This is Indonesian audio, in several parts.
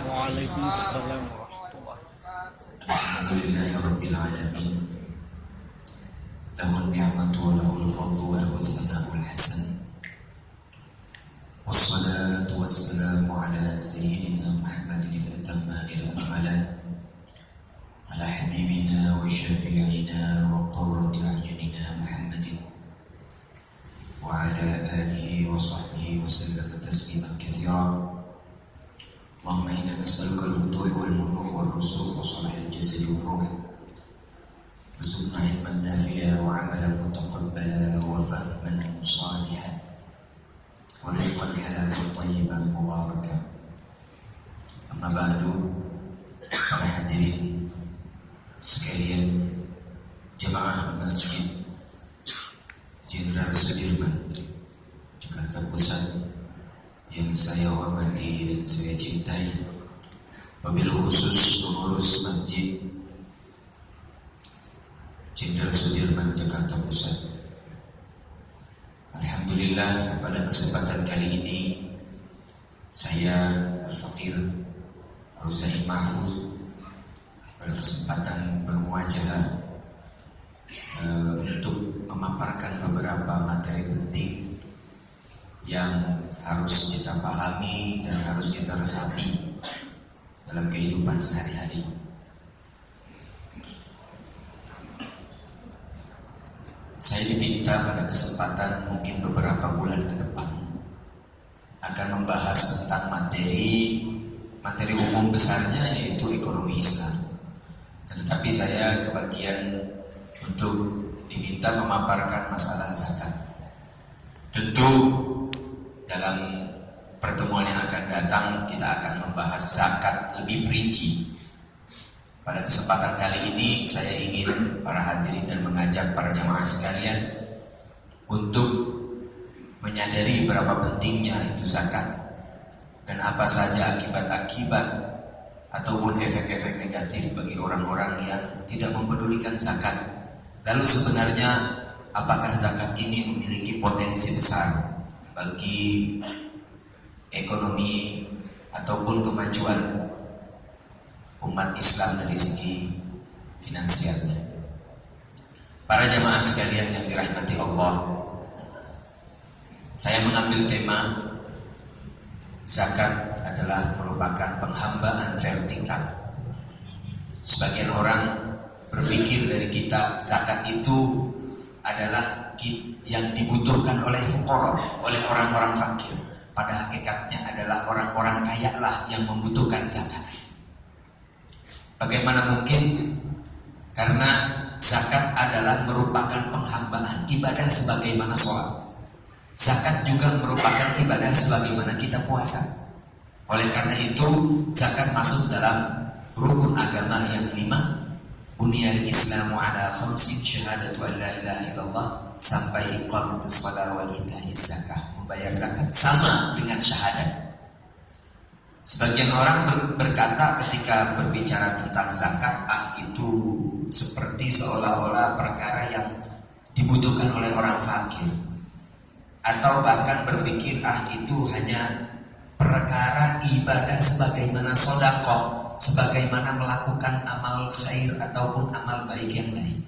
Waalaikumsalam warahmatullahi. Alhamdulillahirabbil alamin. Lahul ni'matu wa lahul fadlu wa lahus sana'ul hasan. Wassalatu wassalamu ala sayyidina Muhammadin al-atammanil akmalan, ala habibina wa syafi'ina wa qurrati a'yunina Muhammadin wa ala alihi wa sahbihi wa sallama tasliman katsira. Allahumma inna nas'aluka al-futuh wal muluh wal rusukh wa salah al-jasad wal ruh. Warzuqna ilman nafi'a wa 'amalan mutaqabbala wa fahman salihan wa rizqan halalan thayyiban mubarakan. Amma ba'du, para hadirin sekalian, jemaah Masjid Jenderal Sudirman, Jakarta Pusat yang saya hormati dan saya cintai, wabil khusus pengurus Masjid Jenderal Sudirman Jakarta Pusat. Alhamdulillah, pada kesempatan kali ini saya Al-Faqir Auza'i Mahfuz pada kesempatan bermuajah untuk memaparkan beberapa materi penting yang harus kita pahami dan harus kita resapi dalam kehidupan sehari-hari. Saya diminta pada kesempatan mungkin beberapa bulan ke depan akan membahas tentang materi umum besarnya, yaitu ekonomi Islam. Tetapi saya kebagian untuk diminta memaparkan masalah zakat. Tentu dalam pertemuan yang akan datang kita akan membahas zakat lebih perinci. Pada kesempatan kali ini saya ingin para hadirin dan mengajak para jamaah sekalian untuk menyadari berapa pentingnya itu zakat dan apa saja akibat-akibat ataupun efek-efek negatif bagi orang-orang yang tidak mempedulikan zakat. Lalu sebenarnya apakah zakat ini memiliki potensi besar bagi ekonomi ataupun kemajuan umat Islam dari segi finansialnya? Para jamaah sekalian yang dirahmati Allah, saya mengambil tema zakat adalah merupakan penghambaan vertikal. Sebagian orang berpikir dari kita zakat itu adalah yang dibutuhkan oleh fuqara, oleh orang-orang fakir. Pada hakikatnya adalah orang-orang kaya lah yang membutuhkan zakat. Bagaimana mungkin? Karena zakat adalah merupakan penghambaan ibadah sebagaimana sholat. Zakat juga merupakan ibadah sebagaimana kita puasa. Oleh karena itu zakat masuk dalam rukun agama yang 5. Buniyal Islamu ala khamsin, syahadatu an la ilaha illallah sampai iqamatus shalah wa ita'iz zakah. Membayar zakat sama dengan syahadat. Sebagian orang berkata ketika berbicara tentang zakat, itu seperti seolah-olah perkara yang dibutuhkan oleh orang fakir. Atau bahkan berpikir itu hanya perkara ibadah sebagaimana sedekah, sebagaimana melakukan amal khair ataupun amal baik yang lain.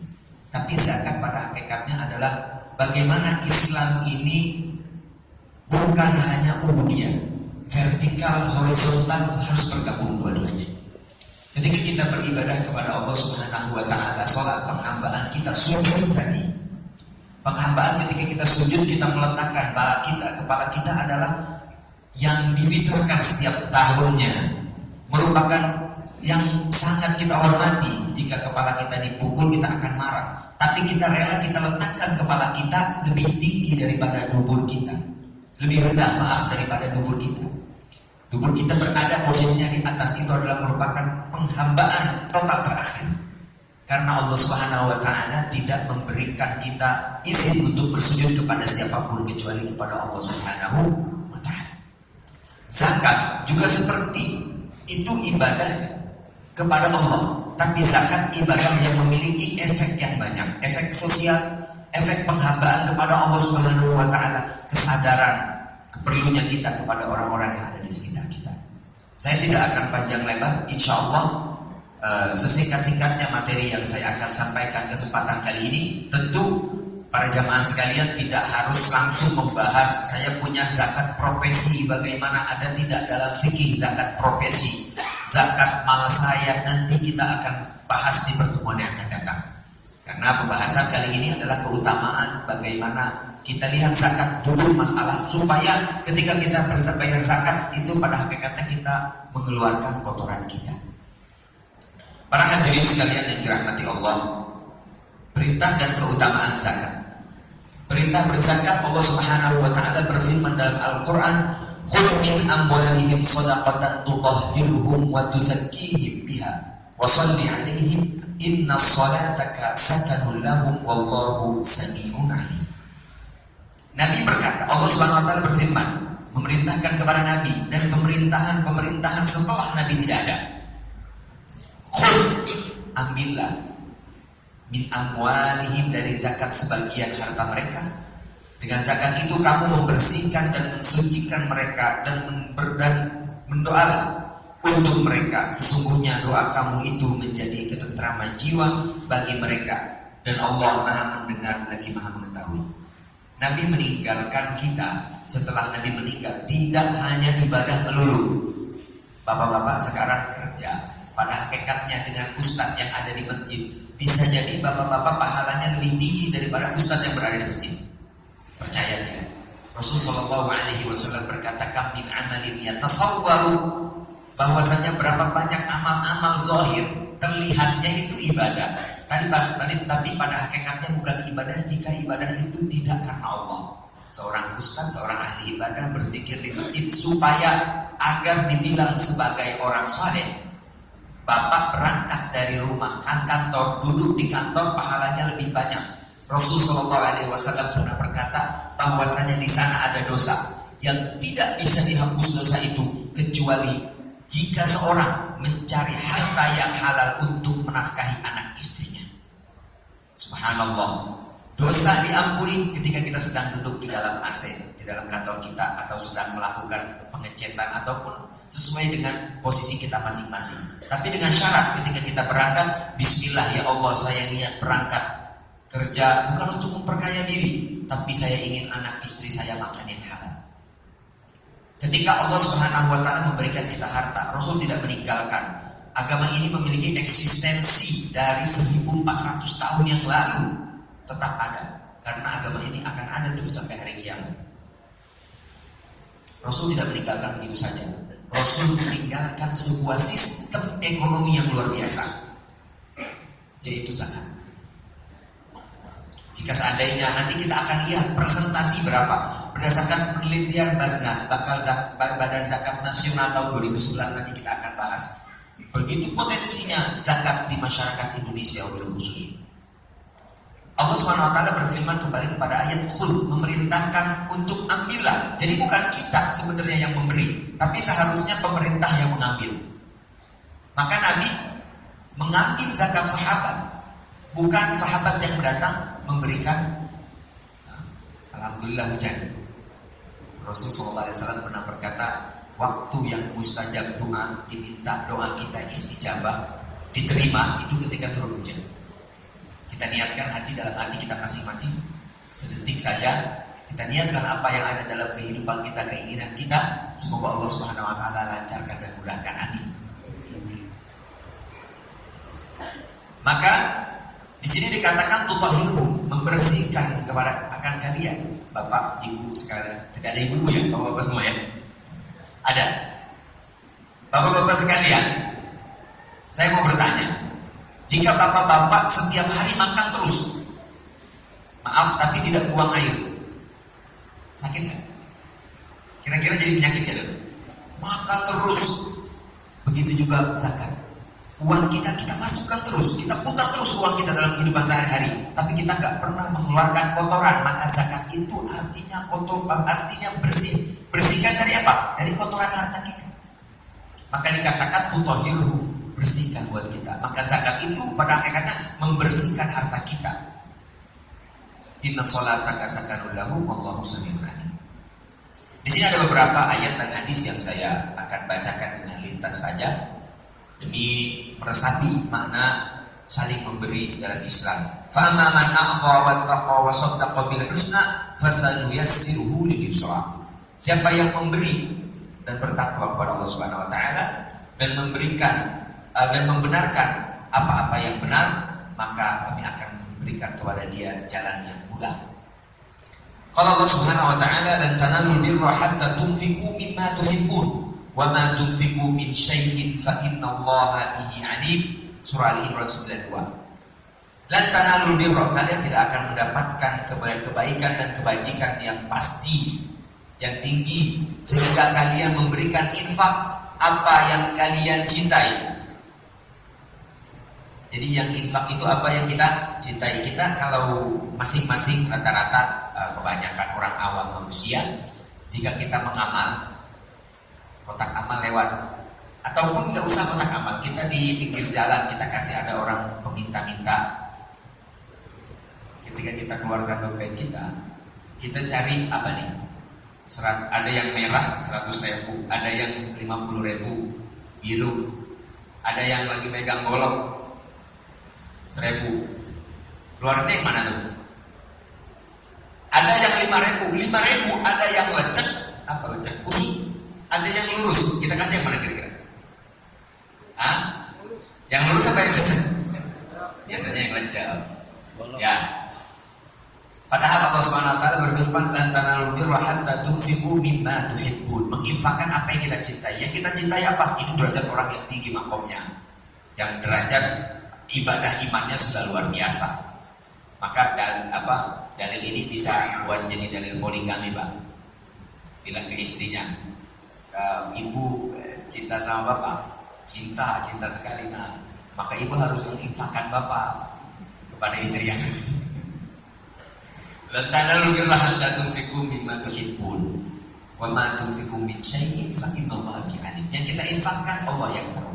Tapi zakat pada hakikatnya adalah bagaimana Islam ini bukan hanya ubudiyah, vertikal, horizontal, harus bergabung dua-duanya. Ketika kita beribadah kepada Allah Subhanahu wa ta'ala, salat, penghambaan kita, sujud tadi. Penghambaan ketika kita sujud, kita meletakkan kepala kita adalah yang difitrahkan setiap tahunnya, merupakan yang sangat kita hormati. Jika kepala kita dipukul, kita akan marah. Tapi kita rela kita letakkan kepala kita lebih tinggi daripada dubur kita, lebih rendah daripada dubur kita. Dubur kita berada posisinya di atas, itu adalah merupakan penghambaan total terakhir. Karena Allah Subhanahu wa ta'ala tidak memberikan kita izin untuk bersujud kepada siapapun kecuali kepada Allah Subhanahu wa ta'ala. Zakat juga seperti itu, ibadah kepada Allah. Tapi zakat ibadah yang memiliki efek yang banyak, efek sosial, efek penghambaan kepada Allah Subhanahu wa ta'ala, kesadaran keperlunya kita kepada orang-orang yang ada di sekitar kita. Saya tidak akan panjang lebar, insya Allah sesingkat-singkatnya materi yang saya akan sampaikan kesempatan kali ini. Tentu para jamaah sekalian tidak harus langsung membahas saya punya zakat profesi, bagaimana ada tidak dalam fikih zakat profesi, zakat mal saya, nanti kita akan bahas di pertemuan yang akan datang. Karena pembahasan kali ini adalah keutamaan bagaimana kita lihat zakat dulu masalah, supaya ketika kita bayar zakat itu pada hakikatnya kita mengeluarkan kotoran kita. Para hadirin sekalian yang dirahmati Allah, perintah dan keutamaan zakat. Perintah berzakat, Allah Subhanahu wa taala berfirman dalam Al-Qur'an, "Khudh min amwalihim shadaqatan tutahhiruhum wa tuzakkihim biha wa shalli 'alaihim inna shalataka sakanun lahum wallahu samii'un 'alim." Nabi berkata, Allah Subhanahu wa taala berfirman, memerintahkan kepada Nabi dan pemerintahan setelah Nabi tidak ada. Khudh, ambillah, min amwalihim, dari zakat sebagian harta mereka. Dengan zakat itu kamu membersihkan dan mensucikan mereka dan mendoalah untuk mereka. Sesungguhnya doa kamu itu menjadi ketentraman jiwa bagi mereka, dan Allah Maha mendengar lagi Maha mengetahui. Nabi meninggalkan kita. Setelah Nabi meninggal, tidak hanya ibadah melulu. Bapak-bapak sekarang kerja, pada hakikatnya dengan ustadz yang ada di masjid, bisa jadi bapak-bapak pahalanya lebih tinggi daripada ustadz yang berada di masjid. Percaya dia. Rasulullah SAW berkata, "Kam min amalin yatasawwaru", bahwasanya berapa banyak amal-amal zahir terlihatnya itu ibadah. Tapi pada hakikatnya bukan ibadah jika ibadah itu tidak karena Allah. Seorang ustadz, seorang ahli ibadah berzikir di masjid supaya agar dibilang sebagai orang saleh. Bapak berangkat dari rumah ke kantor, duduk di kantor, pahalanya lebih banyak. Rasulullah SAW pernah berkata bahwasanya di sana ada dosa yang tidak bisa dihapus dosa itu kecuali jika seorang mencari harta yang halal untuk menafkahi anak istrinya. Subhanallah. Dosa diampuni ketika kita sedang duduk di dalam AC, di dalam kantor kita, atau sedang melakukan pengecetan ataupun sesuai dengan posisi kita masing-masing. Tapi dengan syarat ketika kita berangkat, bismillah ya Allah, saya niat berangkat kerja bukan untuk memperkaya diri, tapi saya ingin anak istri saya makan yang halal. Ketika Allah Subhanahu wa taala memberikan kita harta, Rasul tidak meninggalkan. Agama ini memiliki eksistensi dari 1400 tahun yang lalu, tetap ada, karena agama ini akan ada terus sampai hari kiamat. Rasul tidak meninggalkan begitu saja. Rasul meninggalkan sebuah sistem ekonomi yang luar biasa, yaitu zakat. Jika seandainya nanti kita akan lihat presentasi berapa berdasarkan penelitian Basnas, Badan Zakat Nasional tahun 2011, nanti kita akan bahas begitu potensinya zakat di masyarakat Indonesia khusus. Allah Subhanahu wa taala berfirman kembali kepada ayat khul, memerintahkan untuk ambillah. Jadi bukan kita sebenarnya yang memberi, tapi seharusnya pemerintah yang mengambil. Maka Nabi mengambil zakat sahabat, bukan sahabat yang datang memberikan. Alhamdulillah hujan. Rasulullah SAW pernah berkata, waktu yang mustajab doa, diminta doa kita istijabah, diterima, itu ketika turun hujan. Kita niatkan dalam hati kita masing-masing, sedetik saja kita niatkan apa yang ada dalam kehidupan kita, keinginan kita, semoga Allah Subhanahu wa taala lancarkan dan mudahkan. Amin. Maka di sini dikatakan tutahhiruhum, membersihkan kepada akan kalian. Bapak, ibu sekalian, tidak ada ibu ya, bapak-bapak semua ya? Ada. Bapak-bapak sekalian, saya mau bertanya, jika bapak-bapak setiap hari makan terus, maaf tapi tidak buang air, sakit nggak? Kira-kira jadi penyakit ya? Makan terus. Begitu juga zakat. Uang kita masukkan terus, kita putar terus uang kita dalam kehidupan sehari-hari, tapi kita nggak pernah mengeluarkan kotoran. Maka zakat itu artinya artinya bersih. Bersihkan dari apa? Dari kotoran harta kita. Maka dikatakan tutahhiruhum, bersihkan buat kita. Maka zakat itu pada hakikatnya membersihkan harta kita. Inna sholataka sakanun lahum wallahu samii'un 'alim. Di sini ada beberapa ayat dan hadis yang saya akan bacakan dengan ringkas saja demi meresapi makna saling memberi dalam Islam. Fa amma man a'ta wattaqa wa saddaqa bil husna fasanuyassiruhu lil yusra. Siapa yang memberi dan bertakwa kepada Allah Subhanahu wa taala dan memberikan dan membenarkan apa-apa yang benar, maka kami akan memberikan kepada dia jalan yang mudah. Qala Allah Subhanahu wa taala, "Lan tanalul birra hatta tunfiqu mimma tuhibbun wa ma tunfiqu min syai'in fa innallaha bihi 'alim." Surah Al-Imran 92. Lan tanalul birra, kalian tidak akan mendapatkan kebaikan dan kebajikan yang pasti, yang tinggi, sehingga kalian memberikan infak apa yang kalian cintai. Jadi yang infak itu apa yang kita cintai. Kita kalau masing-masing rata-rata kebanyakan orang awam manusia, jika kita mengamal, kotak amal lewat, ataupun nggak usah kotak amal, kita di pinggir jalan kita kasih ada orang peminta-minta. Ketika kita keluarkan dompet kita cari apa nih? Ada yang merah 100.000, ada yang 50.000 biru, ada yang lagi megang golok 1.000. Keluarnya yang mana tuh? Ada yang 5.000, ada yang lecek atau lecek kusut, ada yang lurus. Kita kasih yang mana kira-kira? Yang lurus apa yang lecek? Biasanya yang lecek. Ya. Padahal Allah Subhanahu wa taala berfirman, "Lan tanalul birra hatta tunfiqu mimma tuhibbun." Menginfakkan apa yang kita cintai. Yang kita cintai apa? Ini derajat orang yang tinggi makomnya. Yang derajat ibadah imannya sudah luar biasa. Maka dalil ini bisa buat jadi dalil poligami, Pak. Bilang ke istrinya, "Ibu cinta sama bapak." Cinta sekali. Nah, maka ibu harus menginfakkan bapak kepada istri yang lan tanalul birra hatta tunfiqu mimma tuhibbun wa ma tunfiqu min syai'in fa innallaha bihi 'alim. Yang kita infakkan Allah yang tahu.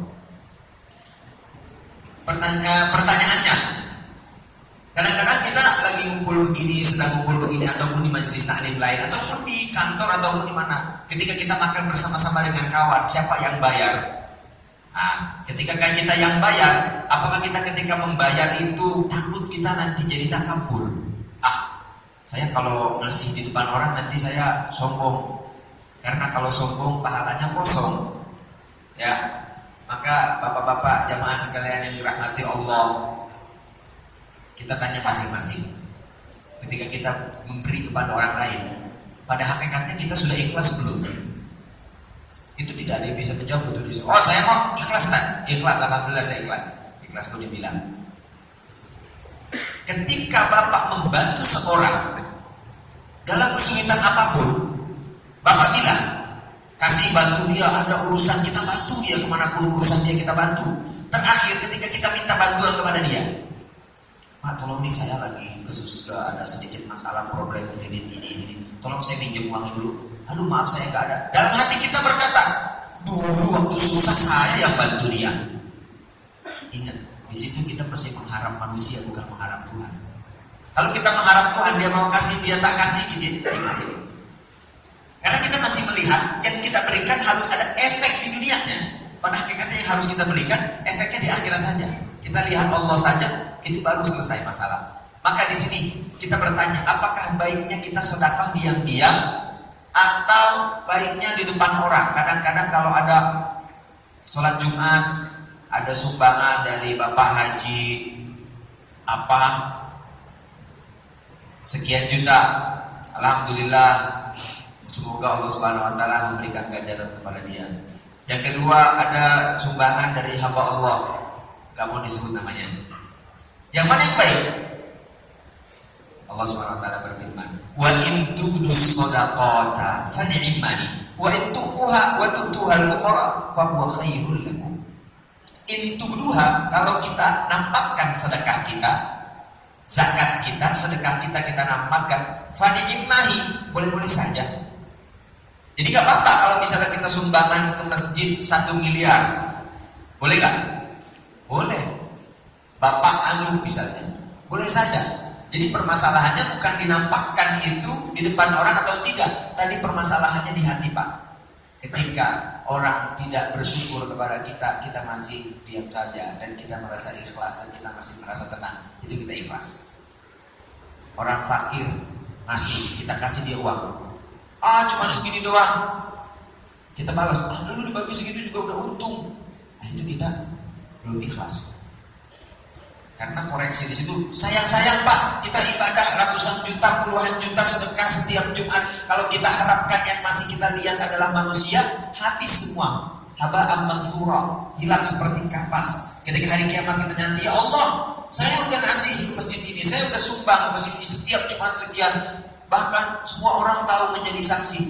Pertanyaannya, kadang-kadang kita lagi ngumpul begini, sedang ngumpul begini, ataupun di majelis taklim lain, ataupun di kantor, ataupun di mana. Ketika kita makan bersama-sama dengan kawan, siapa yang bayar? Nah, ketika kita yang bayar, apakah kita ketika membayar itu takut kita nanti jadi takabur? Saya kalau ngasih di depan orang nanti saya sombong, karena kalau sombong pahalanya kosong. Ya, maka bapak-bapak jamaah sekalian yang dirahmati Allah, kita tanya masing-masing. Ketika kita memberi kepada orang lain, pada hakikatnya kita sudah ikhlas belum? Itu tidak ada yang bisa menjawab betul. Oh, saya mau ikhlas kan? Ikhlas, alhamdulillah saya ikhlas. Ikhlas pun dibilang. Ketika bapak membantu seorang dalam kesulitan apapun, bapak bilang, kasih bantu dia, ada urusan kita bantu dia, kemanapun urusan dia kita bantu. Terakhir ketika kita minta bantuan kepada dia, "Pak, tolong nih saya lagi ada sedikit masalah problem kredit ini, tolong saya pinjam uang dulu." "Aduh maaf saya nggak ada." Dalam hati kita berkata, dulu waktu susah saya yang bantu dia. Ingat, di situ kita masih mengharap manusia, bukan mengharap Tuhan. Kalau kita mengharap Tuhan, dia mau kasih, dia tak kasih, gitu. Karena kita masih melihat yang kita berikan harus ada efek di dunianya. Pada hakikatnya yang harus kita berikan efeknya di akhirat saja. Kita lihat Allah saja, itu baru selesai masalah. Maka di sini kita bertanya, apakah baiknya kita sedekah diam-diam atau baiknya di depan orang? Kadang-kadang kalau ada sholat Jumat, ada sumbangan dari Bapak Haji sekian juta, alhamdulillah, semoga Allah Subhanahu wa taala memberikan ganjaran kepada dia. Yang kedua, ada sumbangan dari hamba Allah, gak mau disebut namanya. Yang mana yang baik? Allah Subhanahu wa taala berfirman, "Wa in tubdus shadaqata fa ni'mahi wa in tukhfuha wa tu'tuha al-fuqara fa huwa khairul lakum." In tubduha, kalau kita nampakkan sedekah kita, zakat kita, sedekah kita nampakkan, fa ni'mahi, boleh-boleh saja. Jadi gak apa-apa kalau misalnya kita sumbangan ke masjid 1 miliar, boleh gak? Boleh. Bapak anu misalnya, boleh saja. Jadi permasalahannya bukan dinampakkan itu di depan orang atau tidak. Tadi permasalahannya di hati, Pak. Ketika orang tidak bersyukur kepada kita, kita masih diam saja dan kita merasa ikhlas dan kita masih merasa tenang, itu kita ikhlas. Orang fakir ngasih, kita kasih dia uang, cuma segini doang, kita balas, lu dibagi segitu juga udah untung. Nah itu kita belum ikhlas. Karena koreksi di situ, sayang Pak, kita ibadah ratusan juta, puluhan juta sedekah setiap Jumat. Kalau kita harapkan yang masih kita lihat adalah manusia, habis semua. Haba'an mansura, hilang seperti kapas. Ketika hari kiamat kita nanti, ya Allah, saya udah ngasih ke masjid ini, saya udah sumbang ke masjid ini setiap Jumat sekian. Bahkan semua orang tahu menjadi saksi.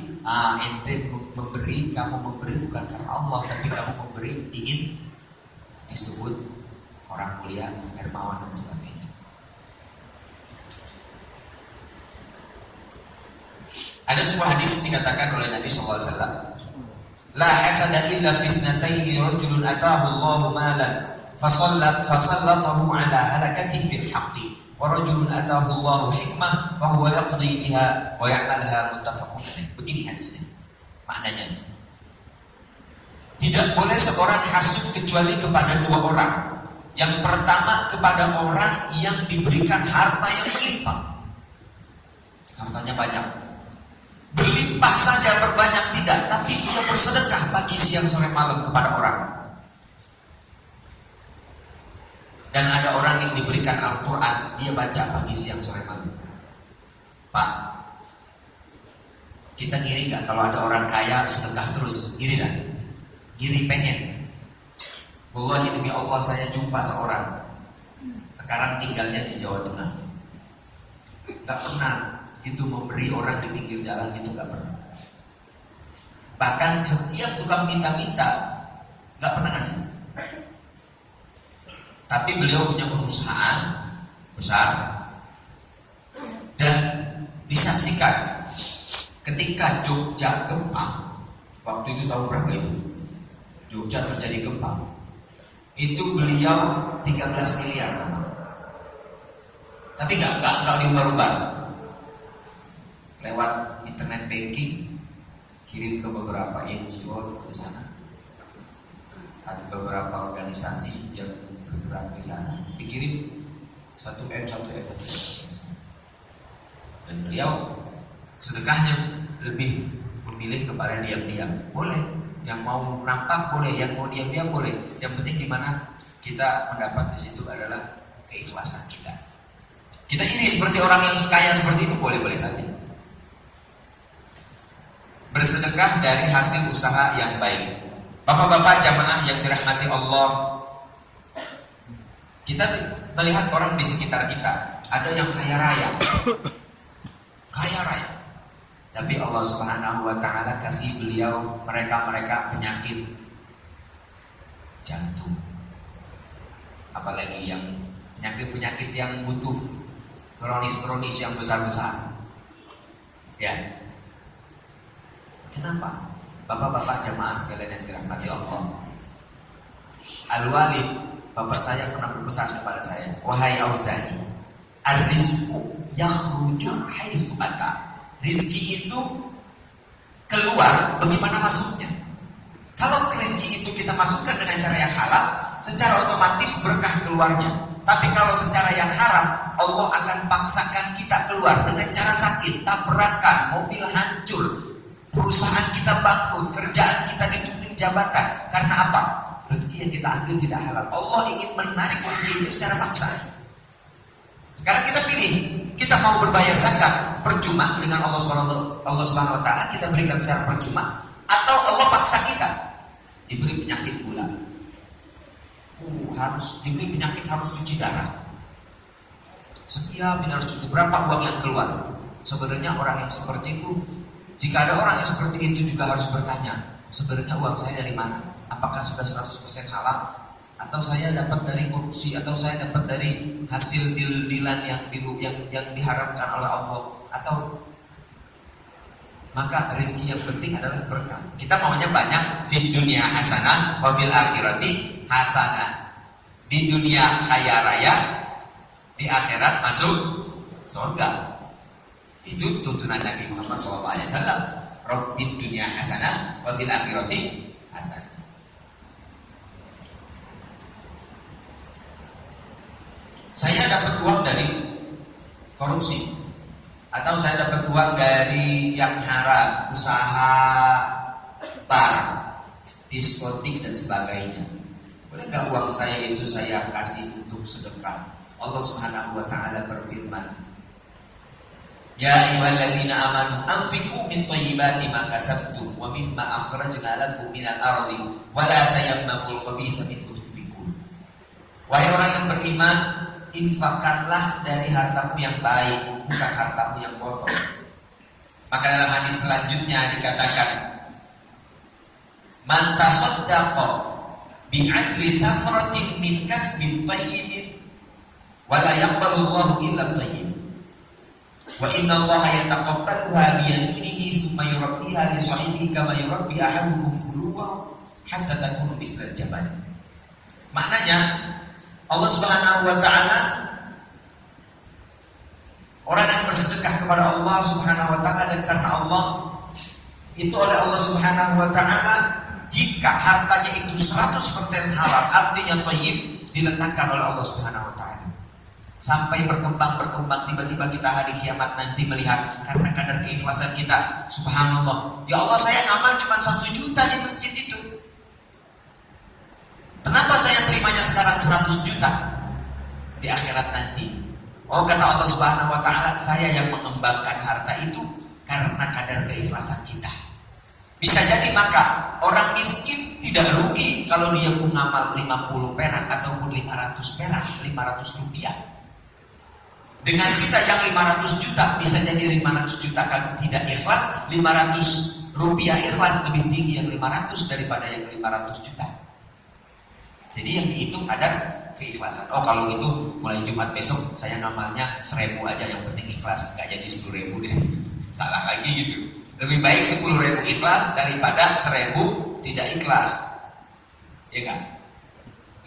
Ente memberi, kamu memberi bukan karena Allah, tapi kamu memberi ingin disebut orang mulia, dermawan dan sebagainya. Ada sebuah hadis dikatakan oleh Nabi SAW, la hasada illa fi ithnataini rajulun atahu Allahu malan fasallatahu ala halakati fil haqqi wa rajulun atahu Allahu hikmah wa huwa yaqdi biha wa ya'malha, muttafaqun alaih. Begini hadisnya, maknanya, tidak boleh seorang hasud kecuali kepada dua orang. Yang pertama kepada orang yang diberikan harta yang berlimpah. Hartanya banyak, berlimpah saja, berbanyak tidak, tapi dia bersedekah pagi, siang, sore, malam kepada orang. Dan ada orang yang diberikan Al-Quran, dia baca pagi, siang, sore, malam. Pak, kita ngiri gak kalau ada orang kaya sedekah terus? Ngiri gak? Ngiri, pengen. Wallahi demi Allah, saya jumpa seorang sekarang tinggalnya di Jawa Tengah, gak pernah itu memberi orang di pinggir jalan, itu gak pernah. Bahkan setiap tukang minta-minta gak pernah ngasih. Tapi beliau punya perusahaan besar dan disaksikan ketika Jogja gempa. Waktu itu tahun berapa itu? Jogja terjadi gempa. Itu beliau 13 miliar. Tapi enggak diumbar-umbar. Lewat internet banking, kirim ke beberapa NGO di sana. Ada beberapa organisasi yang bergerak di sana, dikirim 1M. Dan beliau sedekahnya lebih memilih kepada diam-diam. Boleh. Yang mau nampak boleh, yang mau diam-diam boleh. Yang penting di mana kita mendapat di situ adalah keikhlasan kita. Kita ini seperti orang yang kaya seperti itu, boleh-boleh saja. Bersedekah dari hasil usaha yang baik. Bapak-bapak jamaah yang dirahmati Allah, kita melihat orang di sekitar kita, ada yang kaya raya. Kaya raya. Tapi Allah Subhanahu wa ta'ala kasih beliau mereka penyakit jantung. Apalagi yang penyakit yang butuh kronis yang besar-besar. Ya. Kenapa? Bapak-bapak jamaah sekalian yang dirahmati Allah. Al-Walid, bapak saya pernah berpesan kepada saya, wahai Auza'i, ar-rizqu yakhruju haitsu ata. Rizki itu keluar bagaimana masuknya. Kalau rizki itu kita masukkan dengan cara yang halal, secara otomatis berkah keluarnya. Tapi kalau secara yang haram, Allah akan paksakan kita keluar dengan cara sakit, tabrakan, mobil hancur, perusahaan kita bangkrut, kerjaan kita ditutup jabatan. Karena apa? Rezeki yang kita ambil tidak halal. Allah ingin menarik rezeki itu secara paksa. Sekarang kita pilih, kita mau berbayar zakat percuma dengan Allah Subhanahu wa ta'ala, kita berikan secara percuma, atau Allah paksa kita diberi penyakit gula. Harus diberi penyakit, harus cuci darah. Sekian harus cuci, berapa uang yang keluar? Sebenarnya orang yang seperti itu, jika ada orang yang seperti itu juga harus bertanya, sebenarnya uang saya dari mana? Apakah sudah 100% halal? Atau saya dapat dari korupsi, atau saya dapat dari hasil deal-dealan yang diharamkan oleh Allah, atau maka rezeki yang penting adalah berkah. Kita maunya banyak, fid dunya hasanah wa fil akhirati hasanah. Di dunia kaya raya, di akhirat masuk surga. Itu tuntunan Nabi Muhammad SAW. Rabbid dunya hasanah wa fil akhirati hasanah. Saya dapat uang dari korupsi, atau saya dapat uang dari yang haram, usaha bar, diskotik dan sebagainya. Bolehkah uang saya itu saya kasih untuk sedekah? Allah Subhanahu wa taala berfirman, ya ayyuhalladzina amanu anfiqu min thayyibati ma kasabtum wa mimma akhrajna lakum minal ardi wa la tayammamul khabitha minhu tunfiqun. Wahai orang yang beriman, infakkanlah dari hartamu yang baik, bukan hartamu yang kotor. Maka dalam hadis selanjutnya dikatakan, man tasaddaqa bi'adli tamratin min kasbin tayyibin wa la yaqbalu Allahu illa tayyib wa inna Allaha yataqabbaluha bi yaminihi thumma yurabbiha li sahibihi kama yurabbi ahadukum fuluwahu hatta takunu misla jabal. Maknanya Allah Subhanahu wa taala, orang yang bersedekah kepada Allah Subhanahu wa taala, dan karena Allah itu oleh Allah Subhanahu wa taala, jika hartanya itu 100% halal, artinya thayyib, diletakkan oleh Allah Subhanahu wa taala. Sampai berkembang, tiba-tiba kita hari kiamat nanti melihat karena kadar keikhlasan kita, subhanallah, ya Allah saya amal cuma 1 juta di masjid itu, kenapa saya terimanya sekarang 100 juta di akhirat nanti? Oh, kata Allah Subhanahu wa taala, saya yang mengembangkan harta itu karena kadar keikhlasan kita. Bisa jadi maka orang miskin tidak rugi kalau dia mengamal 50 perak ataupun 500 perak, 500 rupiah. Dengan kita yang 500 juta, bisa jadi 500 juta kan tidak ikhlas, 500 rupiah ikhlas, lebih tinggi yang 500 daripada yang 500 juta. Jadi yang dihitung ada keikhlasan. Oh, kalau gitu mulai Jumat besok saya ngamalnya 1000 aja, yang penting ikhlas, nggak jadi 10.000 deh. Salah lagi gitu. Lebih baik 10.000 ikhlas daripada 1.000 tidak ikhlas. Ya kan?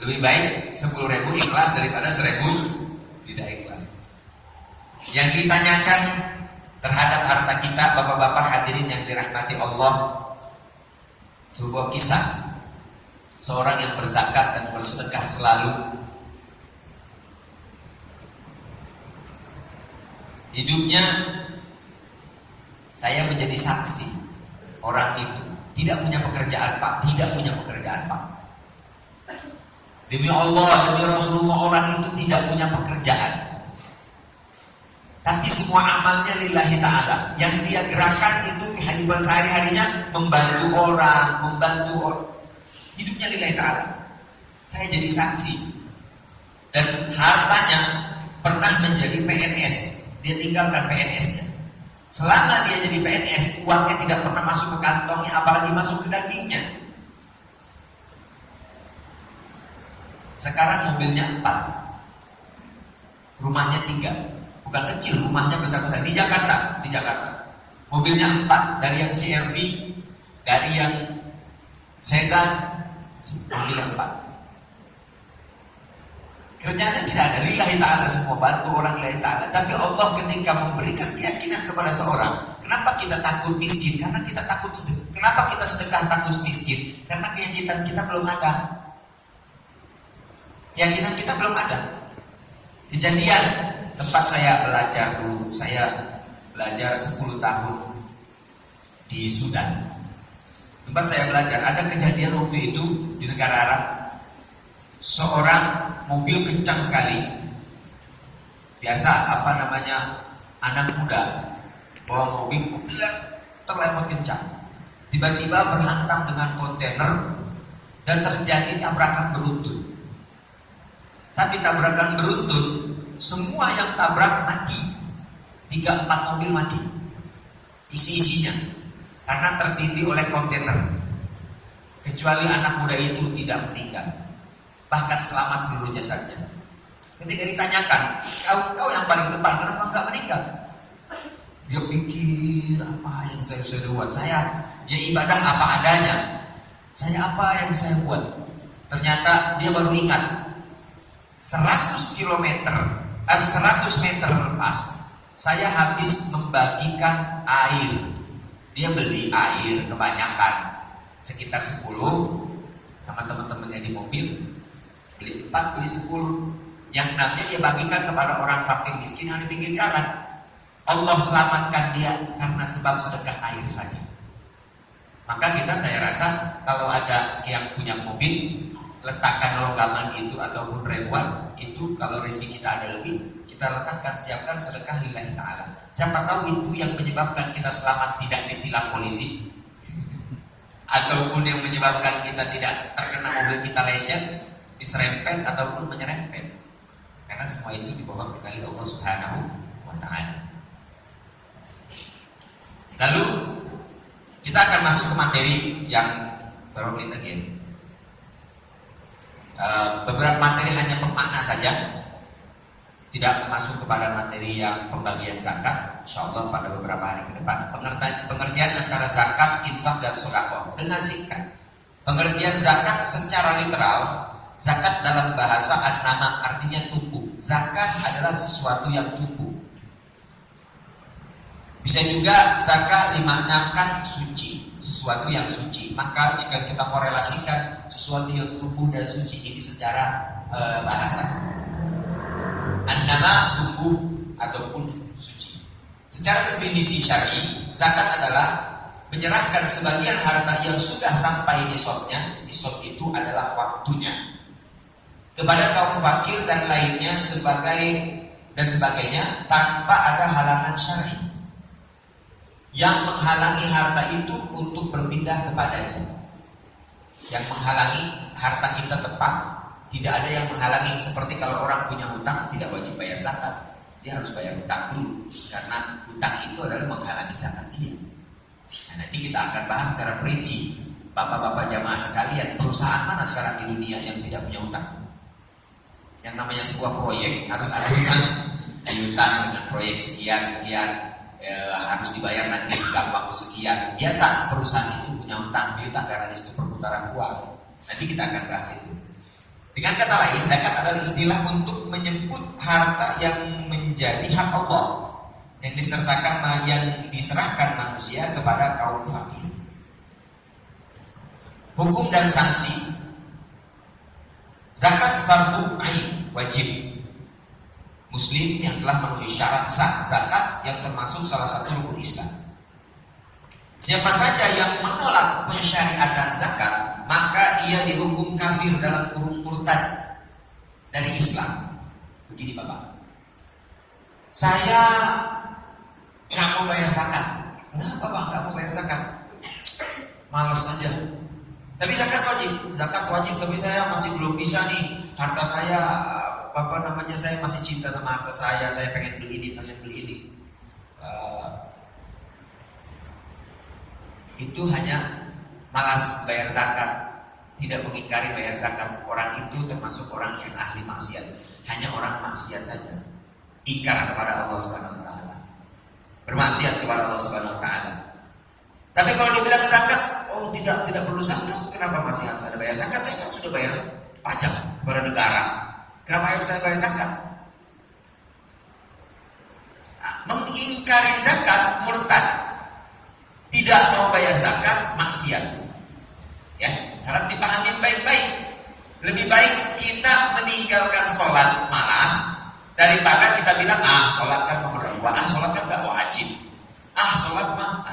Lebih baik 10.000 ikhlas daripada 1.000 tidak ikhlas. Yang ditanyakan terhadap harta kita, bapak-bapak hadirin yang dirahmati Allah, sebuah kisah seorang yang berzakat dan bersedekah selalu. Hidupnya saya menjadi saksi. Orang itu tidak punya pekerjaan, Pak, Pak. Demi Allah, demi Rasulullah, orang itu tidak punya pekerjaan. Tapi semua amalnya lillahi ta'ala. Yang dia gerakan itu kehidupan sehari-harinya membantu orang. Hidupnya lillahi ta'ala. Saya jadi saksi. Dan hartanya pernah menjadi PNS. Dia tinggalkan PNS-nya. Selama dia jadi PNS, uangnya tidak pernah masuk ke kantongnya, apalagi masuk ke dagingnya. Sekarang mobilnya 4, rumahnya 3. Bukan kecil, rumahnya besar-besar di Jakarta. Mobilnya 4, dari yang CR-V, dari yang sedan, mobilnya 4. Kerjanya tidak ada, lillahi ta'ala, semua bantu orang lillahi ta'ala. Tapi Allah ketika memberikan keyakinan kepada seorang, kenapa kita takut miskin? Karena kita takut sedekah. Kenapa kita sedekah takut miskin? Karena keyakinan kita belum ada. Keyakinan kita belum ada. Kejadian tempat saya belajar dulu, saya belajar 10 tahun di Sudan. Tempat saya belajar, ada kejadian waktu itu di negara Arab. Seorang mobil kencang sekali. Biasa anak muda bawa mobilnya terlemot kencang. Tiba-tiba berhantam dengan kontainer dan terjadi tabrakan beruntun. Tapi tabrakan beruntun, semua yang tabrak mati. 3-4 mobil mati, isi-isinya, karena tertindih oleh kontainer. Kecuali anak muda itu tidak meninggal, bahkan selamat seluruh jasadnya. Ketika ditanyakan, kau yang paling depan, kenapa enggak meninggal? Dia pikir, apa yang saya sudah buat? Saya ya ibadah apa adanya. Saya apa yang saya buat? Ternyata dia baru ingat, 100 meter lepas, saya habis membagikan air Dia beli air kebanyakan, sekitar 10, sama teman-temannya di mobil, beli 4, beli 10. Yang 6-nya dia bagikan kepada orang fakir miskin yang di pinggir jalan. Allah selamatkan dia karena sebab sedekah air saja. Maka saya rasa kalau ada yang punya mobil, letakkan logaman itu ataupun ribuan, itu kalau rezeki kita ada lebih, kita letakkan, siapkan sedekah lillahi ta'ala. Siapa tahu itu yang menyebabkan kita selamat tidak ditilang polisi, ataupun yang menyebabkan kita tidak terkena mobil kita lecet, diserempet ataupun menyerempet. Karena semua itu dibawa kendali Allah Subhanahu wa ta'ala. Lalu kita akan masuk ke materi yang berapa menit lagi ya? Beberapa materi hanya pemakna saja, tidak masuk kepada materi yang pembagian zakat. Insyaallah pada beberapa hari ke depan. Pengertian antara zakat, infak dan sedekah dengan singkat. Pengertian zakat secara literal, zakat dalam bahasa an-nama artinya tumbuh. Zakat adalah sesuatu yang tumbuh. Bisa juga zakat dimaknakan suci, sesuatu yang suci. Maka jika kita korelasikan sesuatu yang tumbuh dan suci ini secara bahasa, an-nama tumbuh ataupun suci. Secara definisi syar'i, zakat adalah menyerahkan sebagian harta yang sudah sampai nisabnya, nisab itu adalah waktunya, kepada kaum fakir dan lainnya sebagainya tanpa ada halangan syar'i yang menghalangi harta itu untuk berpindah kepadanya. Yang menghalangi harta kita tepat, tidak ada yang menghalangi. Seperti kalau orang punya hutang tidak wajib bayar zakat, dia harus bayar hutang dulu, karena hutang itu adalah menghalangi zakat dia. Nah, nanti kita akan bahas secara perinci. Bapak-bapak jamaah sekalian, perusahaan mana sekarang di dunia yang tidak punya hutang? Yang namanya sebuah proyek harus ada hutang. Hutang dengan proyek sekian harus dibayar nanti dalam waktu sekian. Biasa perusahaan itu punya hutang piutang karena di situ perputaran uang. Nanti kita akan bahas itu. Dengan kata lain, zakat adalah istilah untuk menyebut harta yang menjadi hak Allah yang diserahkan manusia kepada kaum fakir. Hukum dan sanksi. Zakat fardu ain, wajib. Muslim yang telah memenuhi syarat sah zakat yang termasuk salah satu rukun Islam. Siapa saja yang menolak pensyariatan zakat, maka ia dihukum kafir dalam kurung murtad dari Islam. Begini Bapak, saya nggak mau bayar zakat. Kenapa Pak nggak mau bayar zakat? Males aja. Tapi zakat wajib, tapi saya masih belum bisa nih. Harta saya, saya masih cinta sama harta saya pengen beli ini. Itu hanya malas bayar zakat, tidak mengingkari bayar zakat. Orang itu termasuk orang yang ahli maksiat. Hanya orang maksiat saja ingkar kepada Allah Subhanahu wa taala, bermaksiat kepada Allah Subhanahu wa taala. Tapi kalau dibilang zakat, oh tidak perlu zakat, kenapa masih harus ada bayar zakat? Saya kan sudah bayar pajak kepada negara, kenapa harus saya bayar zakat? Mengingkari zakat murtad, tidak mau bayar zakat maksiat. Ya, harap dipahami baik-baik. Lebih baik kita meninggalkan sholat malas daripada kita bilang sholat kan nomor 2, sholat kan gak wajib, sholat mah.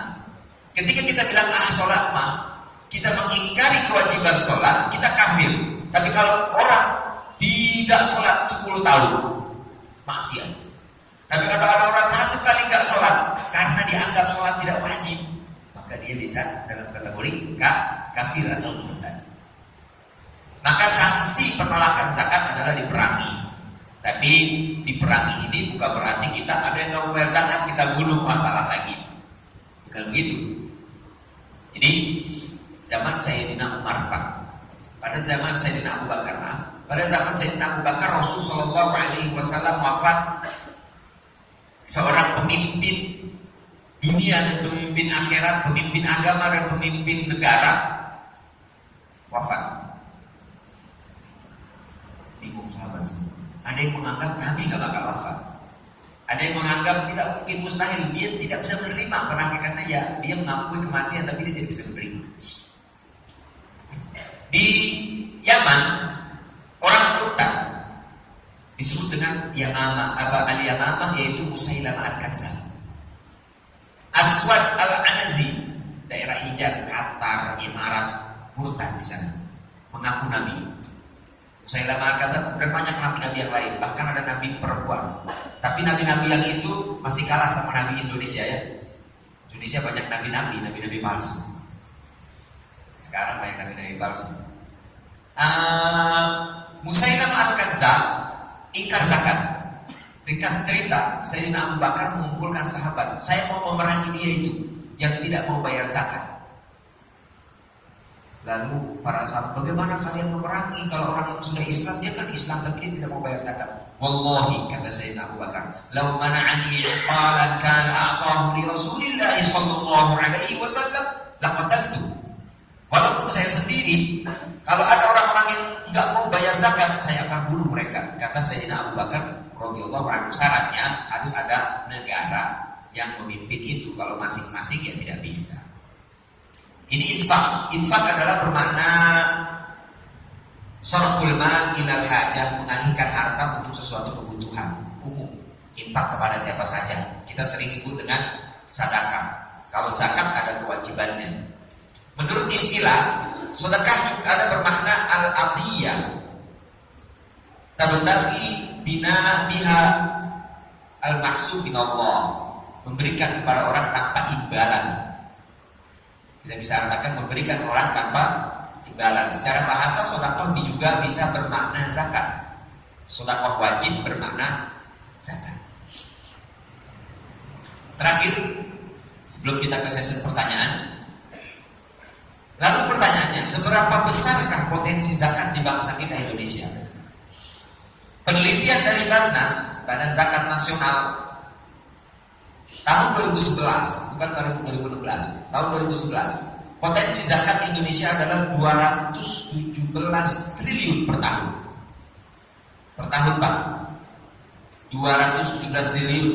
Ketika kita bilang sholat mah, kita mengingkari kewajiban sholat, kita kafir. Tapi kalau orang tidak sholat 10 tahun, maksiat. Tapi kalau ada orang 1 kali gak sholat karena dianggap sholat tidak wajib, maka dia bisa dalam kategori kafir atau murtad. Maka sanksi penolakan zakat adalah diperangi. Tapi diperangi ini bukan berarti kita ada yang nggak bayar zakat kita bunuh, masalah lagi. Bukan begitu. Jadi zaman Sayyidina Umar Pak, pada zaman Sayyidina Abu Bakar, pada zaman Sayyidina Abu Bakar Rasulullah SAW wafat. Seorang pemimpin dunia dan pemimpin akhirat, pemimpin agama dan pemimpin negara wafat. Bingung sahabat semua. Ada yang menganggap Nabi gak bakal wafat, Ada yang menganggap tidak mungkin, mustahil, dia tidak bisa menerima. Karena hakikatnya ya dia mengakui kematian tapi dia tidak bisa menerima. Di Yaman orang murtad disebut dengan Yamamah, al-Yamamah, yaitu Musailamah al-Kazzab. Aswad al-Anazi, daerah Hijaz, Qatar, Imarat, murtad di sana, mengaku nabi. Musailamah al-Kadzab dan banyak nabi-nabi yang lain, bahkan ada nabi perempuan. Tapi nabi-nabi yang itu masih kalah sama nabi Indonesia ya. Indonesia banyak nabi-nabi palsu. Sekarang banyak nabi-nabi palsu. Musailamah al-Kadzab ingkar zakat. Ringkas cerita, Sayyidina Abu Bakar mengumpulkan sahabat, saya mau memerangi dia itu yang tidak mau bayar zakat. Lalu para sahabat, bagaimana kalian memerangi kalau orang yang sudah Islam, dia kan Islam tapi dia tidak mau bayar zakat? Wallahi, kata Sayyidina Abu Bakar, "Lau mana'ani 'qalan kana a'tahu li Rasulillah sallallahu alaihi wasallam laqataltu." Walaupun saya sendiri, kalau ada orang-orang yang enggak mau bayar zakat, saya akan bunuh mereka, kata Sayyidina Abu Bakar radhiyallahu anhu. Syaratnya harus ada negara yang memimpin itu, kalau masing-masing ya tidak bisa. Ini infak. Infak adalah bermakna sarful mal ilal hajah, mengalihkan harta untuk sesuatu kebutuhan umum. Infak kepada siapa saja. Kita sering sebut dengan sedekah. Kalau zakat ada kewajibannya. Menurut istilah, sedekah juga ada bermakna al-atiyah. Tabtaghi bina biha al-mahsub bin Allah, memberikan kepada orang tanpa imbalan. Kita bisa artikan memberikan orang tanpa imbalan. Secara bahasa sedekah juga bisa bermakna zakat. Sedekah wajib bermakna zakat. Terakhir, sebelum kita ke sesi pertanyaan, lalu pertanyaannya, seberapa besarkah potensi zakat di bangsa kita Indonesia? Penelitian dari Basnas, Badan Zakat Nasional, tahun 2011, bukan tahun 2016, tahun 2011, potensi zakat Indonesia adalah 217 triliun per tahun. Per tahun, Pak. 217 triliun.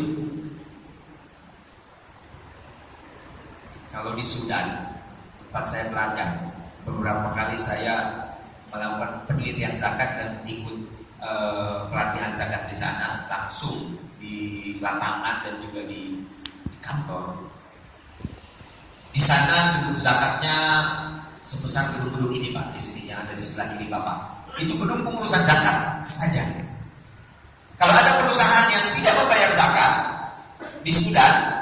Kalau di Sudan, tempat saya belajar, beberapa kali saya melakukan penelitian zakat dan ikut pelatihan zakat di sana, langsung di lapangan dan juga di kantor. Di sana gedung zakatnya sebesar gedung-gedung ini, Pak, di sini yang ada di sebelah kiri Bapak. Itu gedung pengurusan zakat saja. Kalau ada perusahaan yang tidak membayar zakat di Sudan,